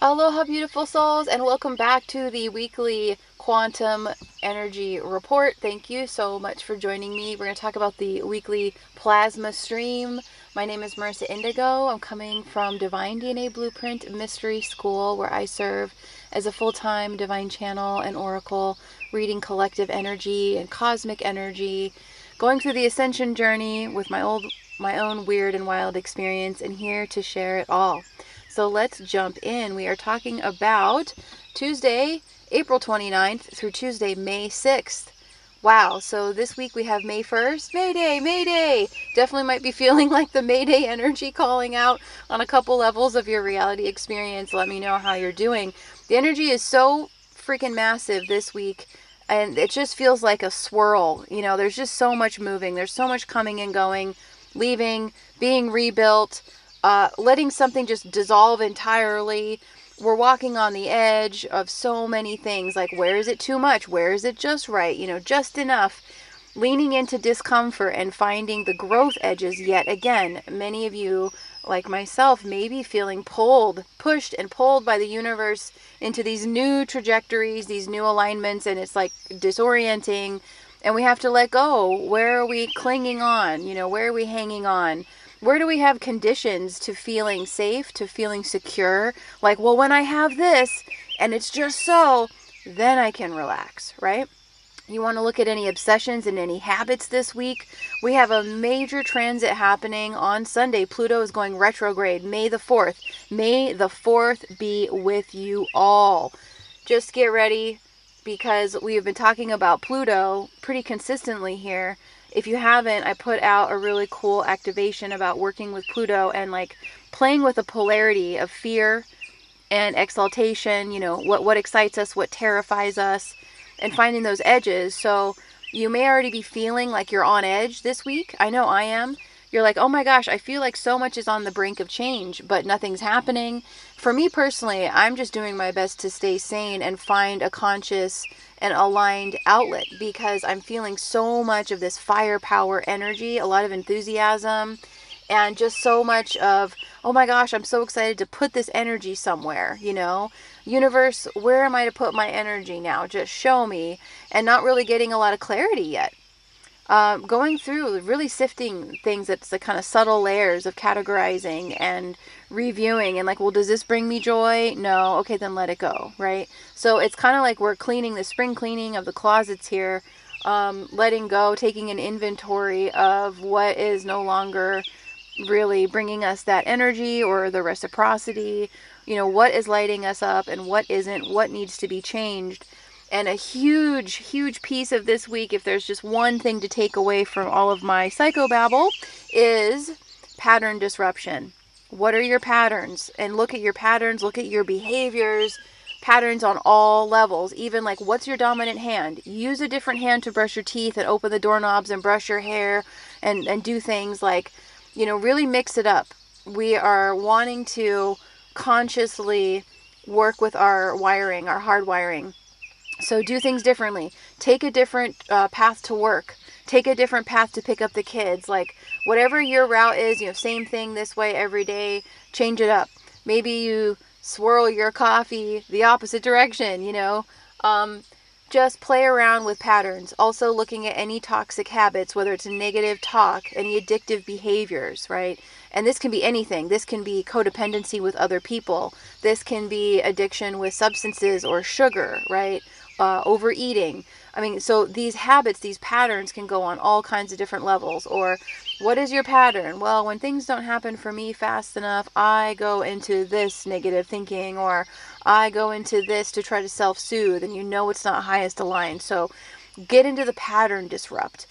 Aloha, beautiful souls, and welcome back to the weekly quantum energy report. Thank you so much for joining me. We're going to talk about the weekly plasma stream. My name is Marissa Indigo. I'm coming from Divine DNA Blueprint Mystery School, where I serve as a full-time divine channel and oracle, reading collective energy and cosmic energy, going through the ascension journey with my own weird and wild experience, and here to share it all. So let's jump in. We are talking about Tuesday, April 29th through Tuesday, May 6th. Wow, so this week we have May 1st. May Day, May Day! Definitely might be feeling like the May Day energy calling out on a couple levels of your reality experience. Let me know how you're doing. The energy is so freaking massive this week, and it just feels like a swirl. You know, there's just so much moving. There's so much coming and going, leaving, being rebuilt, letting something just dissolve entirely. We're walking on the edge of so many things, like where is it too much? Where is it just right? You know, just enough. Leaning into discomfort and finding the growth edges yet again. Many of you, like myself, may be feeling pushed and pulled by the universe into these new trajectories, these new alignments, and it's like disorienting, and we have to let go. Where are we clinging on? You know, where are we hanging on? Where do we have conditions to feeling safe, to feeling secure? Like, well, when I have this and it's just so, then I can relax, right? You want to look at any obsessions and any habits this week? We have a major transit happening on Sunday. Pluto is going retrograde, May the 4th. May the 4th be with you all. Just get ready, because we have been talking about Pluto pretty consistently here. If you haven't, I put out a really cool activation about working with Pluto and like playing with the polarity of fear and exaltation, you know, what excites us, what terrifies us, and finding those edges. So you may already be feeling like you're on edge this week. I know I am. You're like, oh my gosh, I feel like so much is on the brink of change, but nothing's happening. For me personally, I'm just doing my best to stay sane and find a conscious and aligned outlet, because I'm feeling so much of this firepower energy, a lot of enthusiasm, and just so much of, oh my gosh, I'm so excited to put this energy somewhere, you know? Universe, where am I to put my energy now? Just show me. And not really getting a lot of clarity yet. Going through, really sifting things, that's the kind of subtle layers of categorizing and reviewing, and like, well, does this bring me joy? No. Okay, then let it go, right? So it's kind of like we're cleaning the spring cleaning of the closets here, letting go, taking an inventory of what is no longer really bringing us that energy or the reciprocity, you know, what is lighting us up and what isn't, what needs to be changed. And a huge piece of this week, if there's just one thing to take away from all of my psychobabble, is pattern disruption. What are your patterns? And look at your patterns, look at your behaviors, patterns on all levels. Even like, what's your dominant hand? Use a different hand to brush your teeth and open the doorknobs and brush your hair and do things like, you know, really mix it up. We are wanting to consciously work with our wiring, our hardwiring. So do things differently. Take a different path to work. Take a different path to pick up the kids. Like, whatever your route is, you know, same thing this way every day. Change it up. Maybe you swirl your coffee the opposite direction, you know. Just play around with patterns. Also looking at any toxic habits, whether it's a negative talk, any addictive behaviors, right? And this can be anything. This can be codependency with other people. This can be addiction with substances or sugar, right? Overeating. I mean, so these habits, these patterns can go on all kinds of different levels. Or what is your pattern? Well, when things don't happen for me fast enough, I go into this negative thinking, or I go into this to try to self-soothe, and you know it's not highest aligned. So get into the pattern disrupt.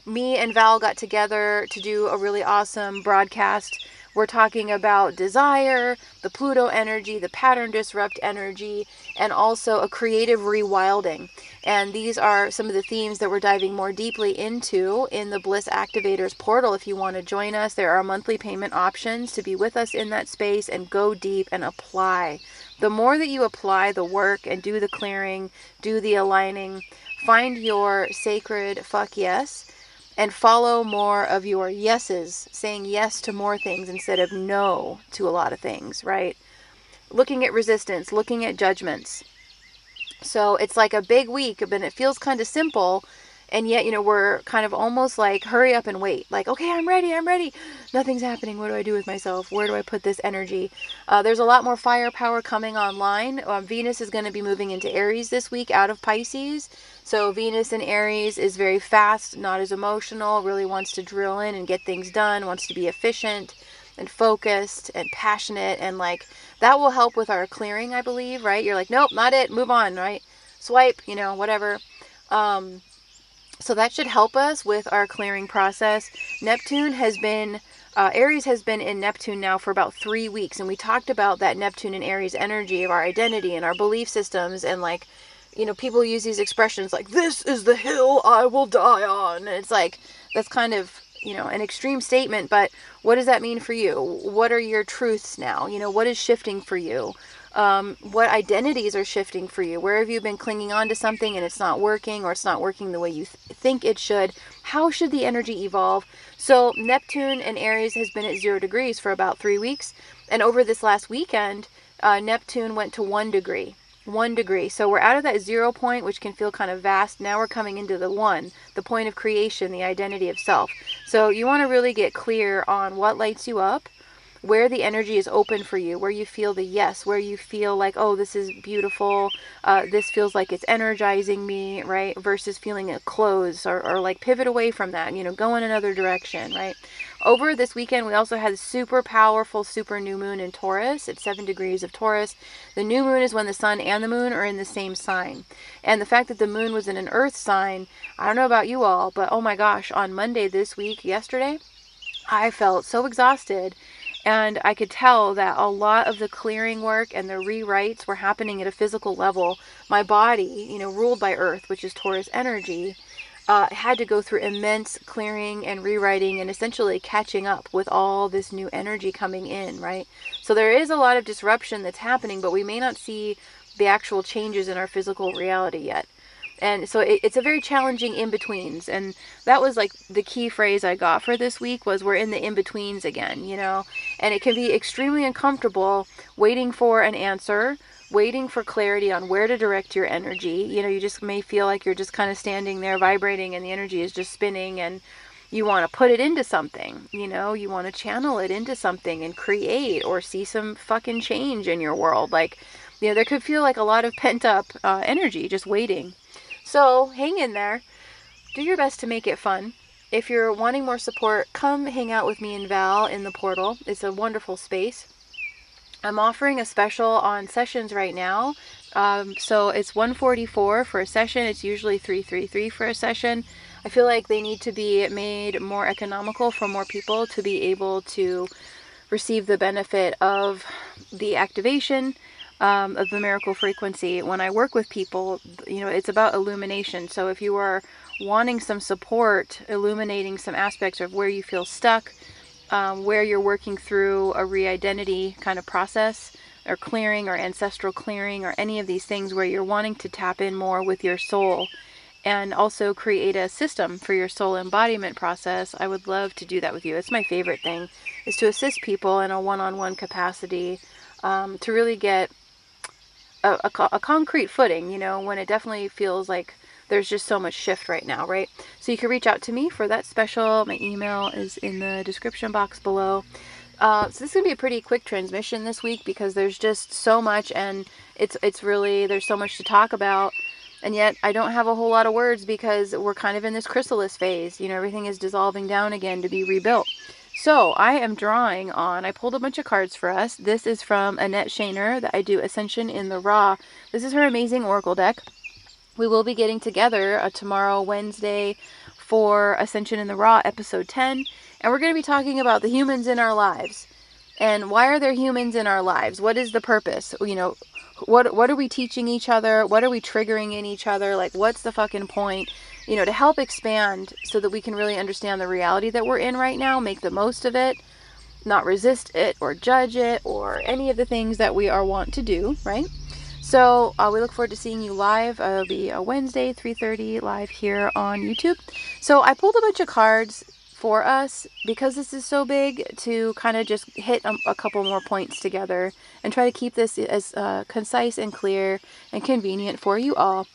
Me and Val got together to do a really awesome broadcast. We're talking about desire, the Pluto energy, the pattern disrupt energy, and also a creative rewilding. And these are some of the themes that we're diving more deeply into in the Bliss Activators portal. If you want to join us, there are monthly payment options to be with us in that space and go deep and apply. The more that you apply the work and do the clearing, do the aligning, find your sacred fuck yes, and follow more of your yeses, saying yes to more things instead of no to a lot of things, right? looking at resistance, looking at judgments. So it's like a big week, but it feels kind of simple. And yet, we're kind of almost like, hurry up and wait. Like, okay, I'm ready. Nothing's happening. What do I do with myself? Where do I put this energy? There's a lot more firepower coming online. Venus is going to be moving into Aries this week out of Pisces. So Venus in Aries is very fast, not as emotional, really wants to drill in and get things done, wants to be efficient and focused and passionate. And like, that will help with our clearing, I believe, right? You're like, nope, not it. Move on, right? Swipe, whatever. So that should help us with our clearing process. Neptune has been, Aries has been in Neptune now for about 3 weeks. And we talked about that Neptune and Aries energy of our identity and our belief systems. And like, people use these expressions like, this is the hill I will die on. And it's like, that's kind of, an extreme statement, but what does that mean for you? What are your truths now? What is shifting for you? What identities are shifting for you? Where have you been clinging on to something and it's not working, or it's not working the way you think it should? How should the energy evolve? So Neptune and Aries has been at 0 degrees for about 3 weeks. And over this last weekend, Neptune went to 1 degree. 1 degree. So we're out of that 0 point, which can feel kind of vast. Now we're coming into the 1, the point of creation, the identity of self. So you want to really get clear on what lights you up, where the energy is open for you, where you feel the yes, where you feel like, oh, this is beautiful, this feels like it's energizing me, right? Versus feeling it closed, or like pivot away from that, go in another direction, right? Over this weekend, we also had a super powerful super new moon in Taurus. It's 7 degrees of Taurus. The new moon is when the sun and the moon are in the same sign. And the fact that the moon was in an earth sign, I don't know about you all, but oh my gosh, on Monday this week, yesterday, I felt so exhausted. And I could tell that a lot of the clearing work and the rewrites were happening at a physical level. My body, ruled by Earth, which is Taurus energy, had to go through immense clearing and rewriting and essentially catching up with all this new energy coming in, right? So there is a lot of disruption that's happening, but we may not see the actual changes in our physical reality yet. And so it's a very challenging in-betweens. And that was like the key phrase I got for this week was, we're in the in-betweens again, and it can be extremely uncomfortable waiting for an answer, waiting for clarity on where to direct your energy. You just may feel like you're just kind of standing there vibrating and the energy is just spinning, and you want to put it into something, you want to channel it into something and create or see some fucking change in your world. Like, there could feel like a lot of pent up energy just waiting. So hang in there, do your best to make it fun. If you're wanting more support, come hang out with me and Val in the portal. It's a wonderful space. I'm offering a special on sessions right now. So it's $144 for a session. It's usually $333 for a session. I feel like they need to be made more economical for more people to be able to receive the benefit of the activation of the miracle frequency. When I work with people, it's about illumination. So if you are wanting some support, illuminating some aspects of where you feel stuck, where you're working through a re-identity kind of process, or clearing, or ancestral clearing, or any of these things where you're wanting to tap in more with your soul and also create a system for your soul embodiment process, I would love to do that with you. It's my favorite thing, is to assist people in a one-on-one capacity to really get a concrete footing, when it definitely feels like there's just so much shift right now, right? So you can reach out to me for that special. My email is in the description box below. So this is going to be a pretty quick transmission this week because there's just so much, and it's really, there's so much to talk about. And yet I don't have a whole lot of words because we're kind of in this chrysalis phase. Everything is dissolving down again to be rebuilt. So I am drawing on, I pulled a bunch of cards for us. This is from Annette that I do Ascension in the Raw. This is her amazing oracle deck. We will be getting together tomorrow, Wednesday, for Ascension in the Raw, episode 10. And we're going to be talking about the humans in our lives. And why are there humans in our lives? What is the purpose? What are we teaching each other? What are we triggering in each other? Like, what's the fucking point? To help expand so that we can really understand the reality that we're in right now, make the most of it, not resist it or judge it or any of the things that we are wont to do, right? So we look forward to seeing you live. It'll be a Wednesday, 3:30 live here on YouTube. So I pulled a bunch of cards for us, because this is so big, to kind of just hit a couple more points together and try to keep this as concise and clear and convenient for you all.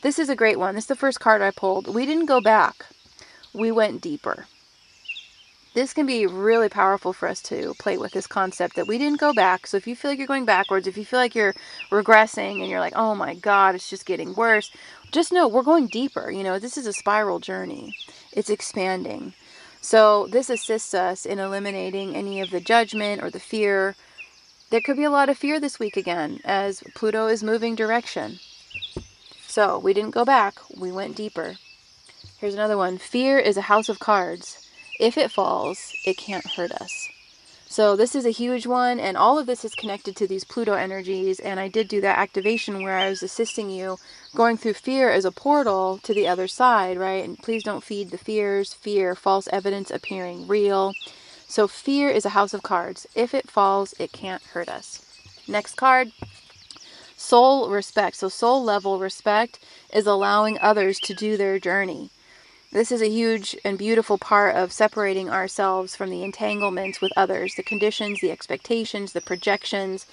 This is a great one. This is the first card I pulled. We didn't go back. We went deeper. This can be really powerful for us to play with, this concept that we didn't go back. So if you feel like you're going backwards, if you feel like you're regressing and you're like, oh my God, it's just getting worse, just know we're going deeper. You know, this is a spiral journey. It's expanding. So this assists us in eliminating any of the judgment or the fear. There could be a lot of fear this week again as Pluto is moving direction. So we didn't go back. We went deeper. Here's another one. Fear is a house of cards. If it falls, it can't hurt us. So this is a huge one, and all of this is connected to these Pluto energies, and I did do that activation where I was assisting you going through fear as a portal to the other side, right? And please don't feed the fears. Fear, false evidence appearing real. So fear is a house of cards. If it falls, it can't hurt us. Next card, soul respect. So soul level respect is allowing others to do their journey. This is a huge and beautiful part of separating ourselves from the entanglements with others, the conditions, the expectations, the projections,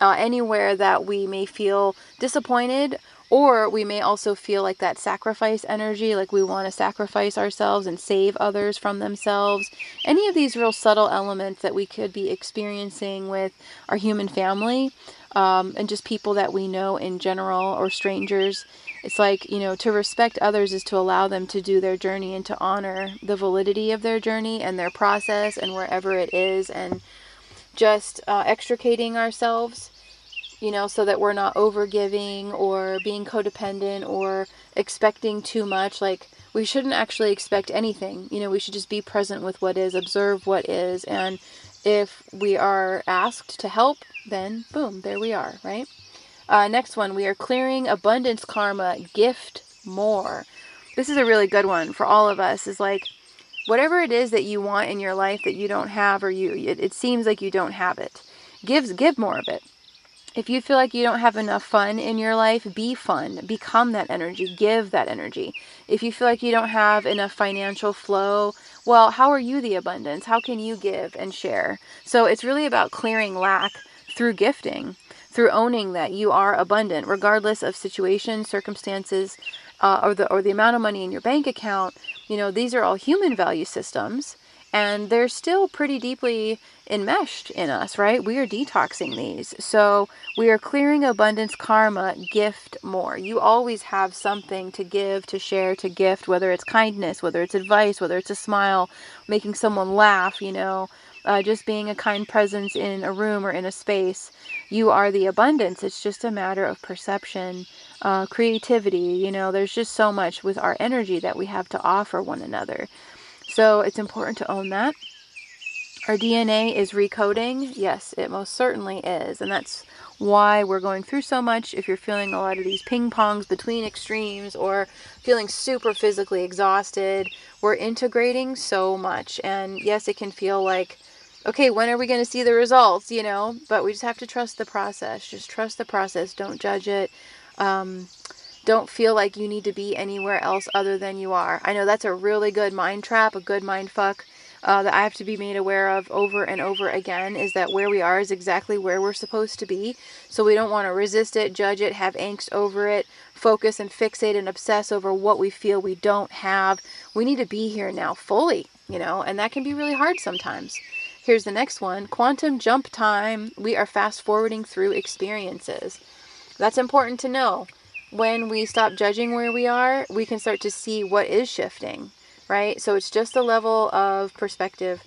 anywhere that we may feel disappointed, or we may also feel like that sacrifice energy, like we want to sacrifice ourselves and save others from themselves. Any of these real subtle elements that we could be experiencing with our human family, and just people that we know in general, or strangers. It's like, you know, to respect others is to allow them to do their journey and to honor the validity of their journey and their process and wherever it is, and just extricating ourselves, you know, so that we're not overgiving or being codependent or expecting too much. Like, we shouldn't actually expect anything. You know, we should just be present with what is, observe what is, and if we are asked to help, then boom, there we are, right? Next one, we are clearing abundance karma, gift more. This is a really good one for all of us. Is like, whatever it is that you want in your life that you don't have, or it seems like you don't have it, give more of it. If you feel like you don't have enough fun in your life, be fun. Become that energy. Give that energy. If you feel like you don't have enough financial flow, well, how are you the abundance? How can you give and share? So it's really about clearing lack through gifting, through owning that you are abundant, regardless of situations, circumstances, or the amount of money in your bank account. You know, these are all human value systems, and they're still pretty deeply enmeshed in us, right? We are detoxing these. So we are clearing abundance karma, gift more. You always have something to give, to share, to gift, whether it's kindness, whether it's advice, whether it's a smile, making someone laugh, you know, just being a kind presence in a room or in a space. You are the abundance. It's just a matter of perception, creativity. You know, there's just so much with our energy that we have to offer one another. So it's important to own that. Our DNA is recoding. Yes, it most certainly is. And that's why we're going through so much. If you're feeling a lot of these ping pongs between extremes or feeling super physically exhausted, we're integrating so much. And yes, it can feel like, okay, when are we going to see the results, you know? But we just have to trust the process. Just trust the process. Don't judge it. Don't feel like you need to be anywhere else other than you are. I know that's a really good mind trap, a good mind fuck, that I have to be made aware of over and over again, is that where we are is exactly where we're supposed to be. So we don't want to resist it, judge it, have angst over it, focus and fixate and obsess over what we feel we don't have. We need to be here now fully, you know, and that can be really hard sometimes. Here's the next one. Quantum jump time. We are fast forwarding through experiences. That's important to know. When we stop judging where we are, we can start to see what is shifting, right? So it's just a level of perspective.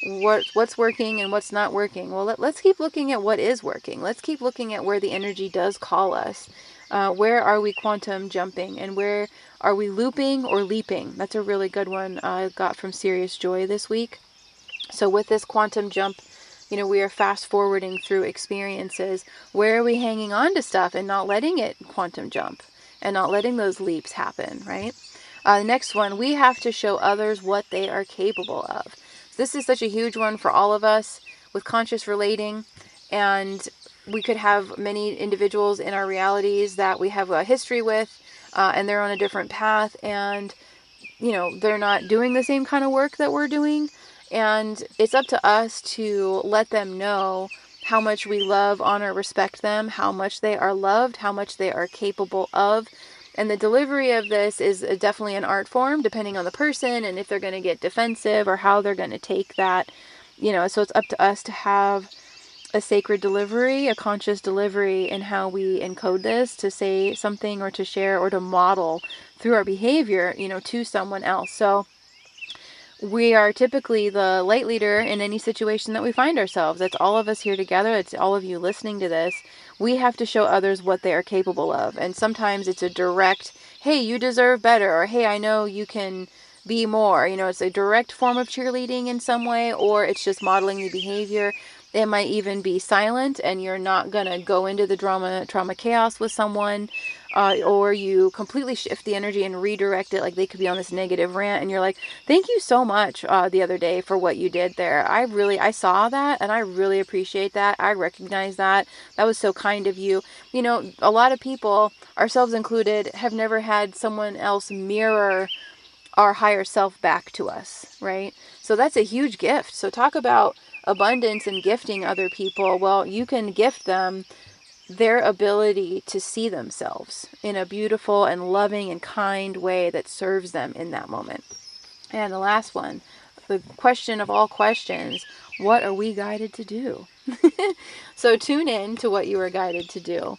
What's working and what's not working. Well, let's keep looking at what is working. Let's keep looking at where the energy does call us. Where are we quantum jumping, and where are we looping or leaping? That's a really good one I got from Serious Joy this week. So with this quantum jump, you know, we are fast forwarding through experiences. Where are we hanging on to stuff and not letting it quantum jump and not letting those leaps happen, right? The next one, we have to show others what they are capable of. This is such a huge one for all of us with conscious relating, and we could have many individuals in our realities that we have a history with, and they're on a different path, and they're not doing the same kind of work that we're doing. And it's up to us to let them know how much we love, honor, respect them, how much they are loved, how much they are capable of. And the delivery of this is definitely an art form, depending on the person and if they're going to get defensive or how they're going to take that. So it's up to us to have a sacred delivery, a conscious delivery in how we encode this, to say something or to share or to model through our behavior, to someone else. So we are typically the light leader in any situation that we find ourselves. It's all of us here together. It's all of you listening to this. We have to show others what they are capable of. And sometimes it's a direct, hey, you deserve better, or hey, I know you can be more. It's a direct form of cheerleading in some way, or it's just modeling the behavior. It might even be silent, and you're not going to go into the trauma chaos with someone, or you completely shift the energy and redirect it. Like they could be on this negative rant, and you're like, thank you so much the other day for what you did there. I saw that, and I really appreciate that. I recognize that. That was so kind of you. A lot of people, ourselves included, have never had someone else mirror our higher self back to us, right? So that's a huge gift. So talk about abundance and gifting other people. Well, you can gift them their ability to see themselves in a beautiful and loving and kind way that serves them in that moment. And the last one, the question of all questions, what are we guided to do? So tune in to what you are guided to do.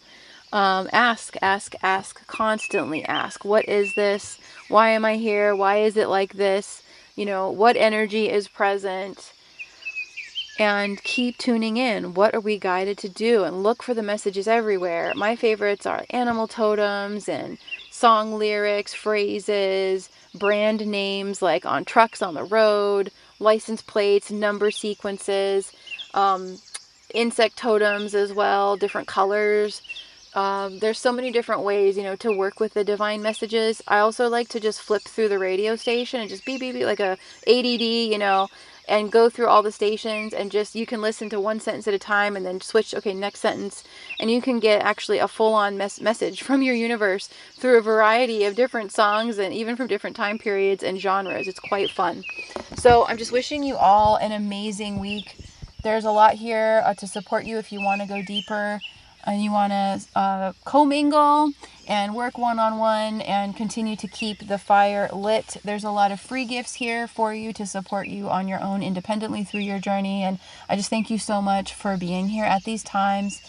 Ask, constantly ask. What is this? Why am I here? Why is it like this? What energy is present? And keep tuning in. What are we guided to do? And look for the messages everywhere. My favorites are animal totems and song lyrics, phrases, brand names like on trucks on the road, license plates, number sequences, insect totems as well, different colors. There's so many different ways, to work with the divine messages. I also like to just flip through the radio station and just beep, beep, beep, like a ADD, and go through all the stations and you can listen to one sentence at a time and then switch, okay, next sentence. And you can get actually a full-on message from your universe through a variety of different songs and even from different time periods and genres. It's quite fun. So I'm just wishing you all an amazing week. There's a lot here to support you if you want to go deeper and you want to commingle and work one-on-one and continue to keep the fire lit. There's a lot of free gifts here for you to support you on your own independently through your journey. And I just thank you so much for being here at these times.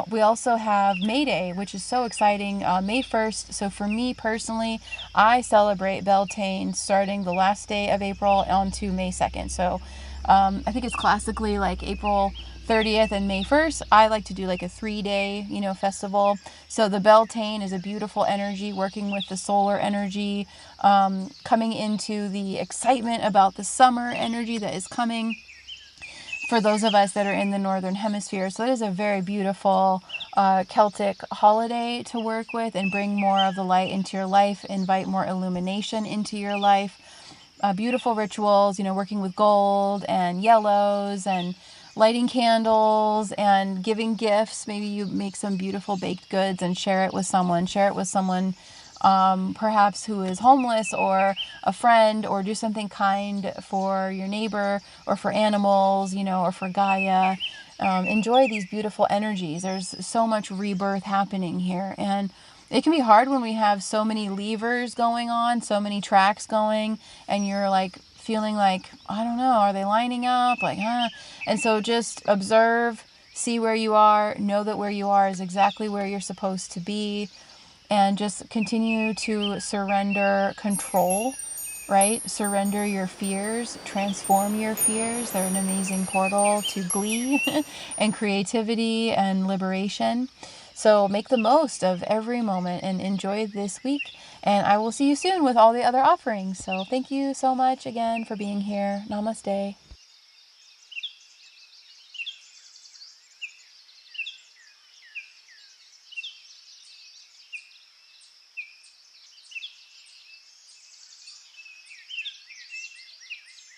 We also have May Day, which is so exciting, May 1st. So for me personally, I celebrate Beltane starting the last day of April onto May 2nd. So I think it's classically like April 30th and May 1st. I like to do like a 3-day, festival. So the Beltane is a beautiful energy, working with the solar energy, coming into the excitement about the summer energy that is coming for those of us that are in the Northern Hemisphere. So it is a very beautiful Celtic holiday to work with and bring more of the light into your life, invite more illumination into your life. Beautiful rituals, working with gold and yellows and lighting candles and giving gifts. Maybe you make some beautiful baked goods and share it with someone. Perhaps who is homeless or a friend, or do something kind for your neighbor or for animals, or for Gaia. Enjoy these beautiful energies. There's so much rebirth happening here. And it can be hard when we have so many levers going on, so many tracks going, and you're like feeling like, I don't know, are they lining up? And so just observe, see where you are, know that where you are is exactly where you're supposed to be, and just continue to surrender control, right? Surrender your fears, transform your fears. They're an amazing portal to glee and creativity and liberation. So make the most of every moment and enjoy this week. And I will see you soon with all the other offerings. So thank you so much again for being here. Namaste.